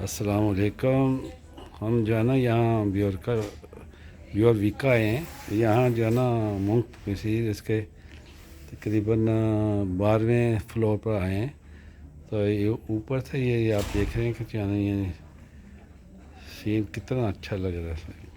अस्सलाम वालेकुम। हम जो है ना यहाँ ब्योर वीका आए हैं। यहाँ जो है ना मुंक मसीद इसके तकरीबन 12वें फ्लोर पर आए हैं। तो ये ऊपर से ये आप देख रहे हैं कि जो है ना ये सीन कितना अच्छा लग रहा है।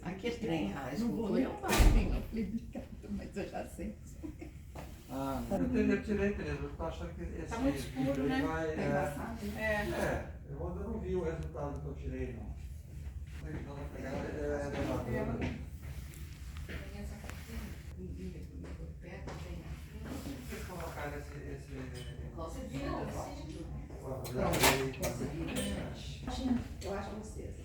Aqui é trem, a Não vou escultura. ler o barquinho, eu falei brincando, mas eu já sei. Ah, eu tirei, Tereza, eu tô achando que esse Tá muito escuro, vídeo aí né? vai. Tá embaçado. Eu não vi o resultado que eu tirei, não. Então, vou pegar elevador. Vocês colocaram esse. Você viu? Eu acho vocês.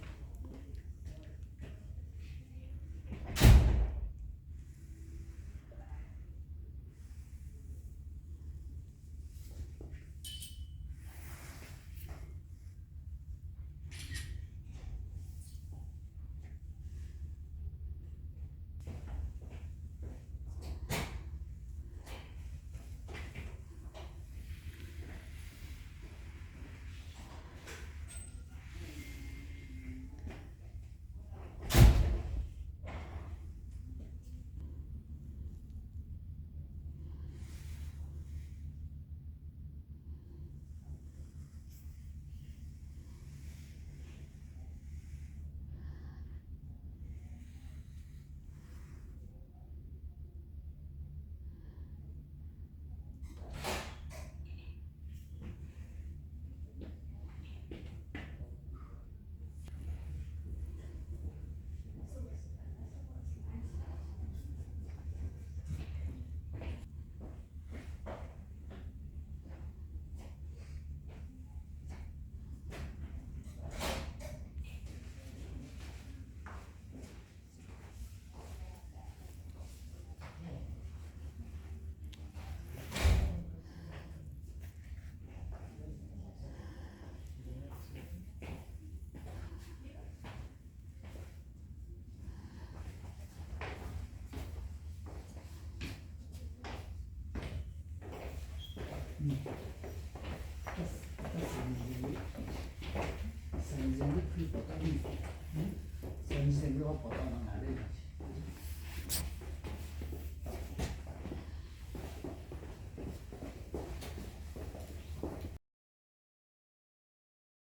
三千六百多，三千六百多能拿得起。